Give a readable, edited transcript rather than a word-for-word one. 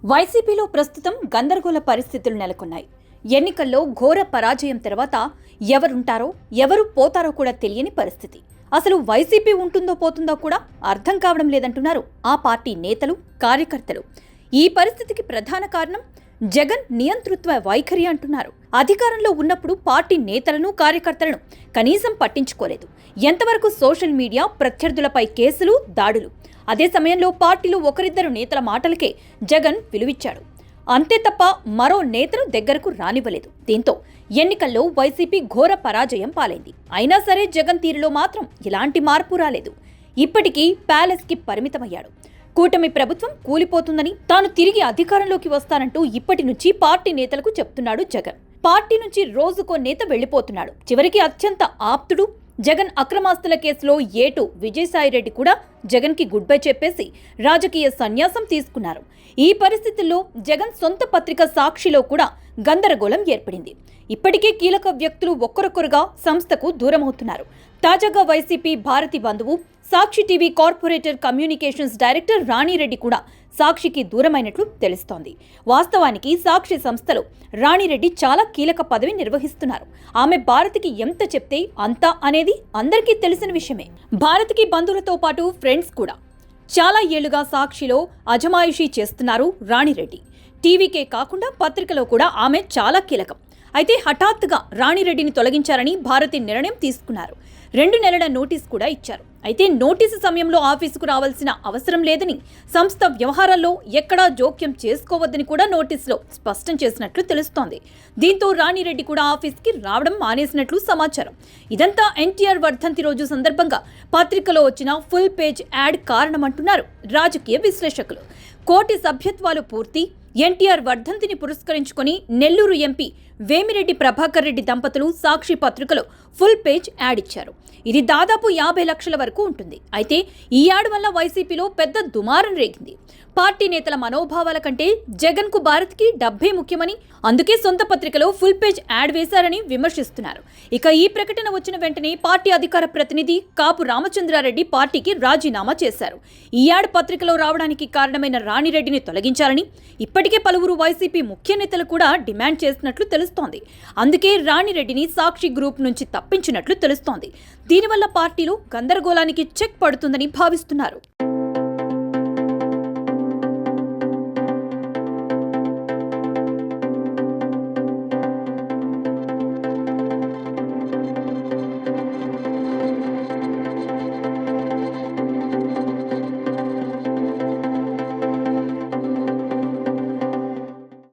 వైసీపీలో ప్రస్తుతం గందరగోళ పరిస్థితులు నెలకొన్నాయి. ఎన్నికల్లో ఘోర పరాజయం తర్వాత ఎవరుంటారో ఎవరు పోతారో కూడా తెలియని పరిస్థితి. అసలు వైసీపీ ఉంటుందో పోతుందో కూడా అర్థం కావడం లేదంటున్నారు ఆ పార్టీ నేతలు, కార్యకర్తలు. ఈ పరిస్థితికి ప్రధాన కారణం జగన్ నియంతృత్వ వైఖరి అంటున్నారు. అధికారంలో ఉన్నప్పుడు పార్టీ నేతలను, కార్యకర్తలను కనీసం పట్టించుకోలేదు. ఎంతవరకు సోషల్ మీడియా, ప్రత్యర్థులపై కేసులు, దాడులు. అదే సమయంలో పార్టీలో ఒకరిద్దరు నేతల మాటలకే జగన్ విలువిచ్చాడు. అంతే తప్ప మరో నేతను దగ్గరకు రానివ్వలేదు. దీంతో ఎన్నికల్లో వైసీపీ ఘోర పరాజయం పాలైంది. అయినా సరే జగన్ తీరులో మాత్రం ఎలాంటి మార్పు రాలేదు. ఇప్పటికీ ప్యాలెస్కి పరిమితమయ్యాడు. కూటమి ప్రభుత్వం కూలిపోతుందని, తాను తిరిగి అధికారంలోకి వస్తానంటూ ఇప్పటి నుంచి పార్టీ నేతలకు చెప్తున్నాడు జగన్. పార్టీ నుంచి రోజుకో నేత వెళ్లిపోతున్నాడు. చివరికి అత్యంత ఆప్తుడు, జగన్ అక్రమాస్తుల కేసులో ఏటు విజయసాయిరెడ్డి కూడా జగన్కి గుడ్ బై చెప్పేసి రాజకీయ సన్యాసం తీసుకున్నారు. ఈ పరిస్థితుల్లో జగన్ సొంత పత్రిక సాక్షిలో కూడా గందరగోళం ఏర్పడింది. ఇప్పటికే కీలక వ్యక్తులు ఒక్కరొక్కరుగా సంస్థకు దూరమవుతున్నారు. తాజాగా వైసీపీ భారతి బంధువు, Sakshi TV corporate communications director Rani Reddy కూడా సాక్షికి దూరమైనట్లు తెలుస్తోంది. వాస్తవానికి సాక్షి సంస్థలో రాణిరెడ్డి చాలా కీలక పదవి నిర్వహిస్తున్నారు. ఆమె భారతికి ఎంత చెప్తే అంతా అనేది అందరికీ తెలిసిన విషయమే. భారతికి బంధువులతో పాటు ఫ్రెండ్స్ కూడా. చాలా ఏళ్లుగా సాక్షిలో అజమాయిషీ చేస్తున్నారు రాణిరెడ్డి. టీవీకే కాకుండా పత్రికలో కూడా ఆమె చాలా కీలకం. అయితే హఠాత్తుగా రాణిరెడ్డిని తొలగించారని భారతి నిర్ణయం తీసుకున్నారు. 2 నెలల నోటీస్ కూడా ఇచ్చారు. అయితే నోటీసు సమయంలో ఆఫీసుకు రావాల్సిన అవసరం లేదని, సంస్థ వ్యవహారాల్లో ఎక్కడా జోక్యం చేసుకోవద్దని కూడా నోటీసులో స్పష్టం చేసినట్లు తెలుస్తోంది. దీంతో రాణిరెడ్డి కూడా ఆఫీస్కి రావడం మానేసినట్లు సమాచారం. ఇదంతా ఎన్టీఆర్ వర్ధంతి రోజు సందర్భంగా పత్రికలో వచ్చిన ఫుల్ పేజ్ యాడ్ కారణమంటున్నారు రాజకీయ విశ్లేషకులు. కోటి సభ్యత్వాలు పూర్తి, ఎన్టీఆర్ వర్ధంతిని పురస్కరించుకొని నెల్లూరు ఎంపీ వేమిరెడ్డి ప్రభాకర్ రెడ్డి దంపతులు సాక్షి పత్రికలో ఫుల్ పేజ్ యాడ్ ఇచ్చారు. ఇది దాదాపు 50 లక్షల వరకు ఉంటుంది. అయితే ఈ యాడ్ వల్ల వైసీపీలో పెద్ద దుమారం రేగింది. పార్టీ నేతల మనోభావాల కంటే జగన్కు భారత్కి డబ్బే ముఖ్యమని, అందుకే సొంత పత్రికలో ఫుల్ పేజ్ యాడ్ వేశారని విమర్శిస్తున్నారు. ఇక ఈ ప్రకటన వచ్చిన వెంటనే పార్టీ అధికార ప్రతినిధి కాపు రామచంద్రారెడ్డి పార్టీకి రాజీనామా చేశారు. ఈ యాడ్ పత్రికలో రావడానికి కారణమైన రాణిరెడ్డిని తొలగించాలని ఇప్పటికే పలువురు వైసీపీ ముఖ్య నేతలు కూడా డిమాండ్ చేసినట్లు తెలుస్తోంది. అందుకే రాణిరెడ్డిని సాక్షి గ్రూప్ నుంచి తప్పించినట్లు తెలుస్తోంది. దీనివల్ల పార్టీలో గందరగోళానికి చెక్ పడుతుందని భావిస్తున్నారు.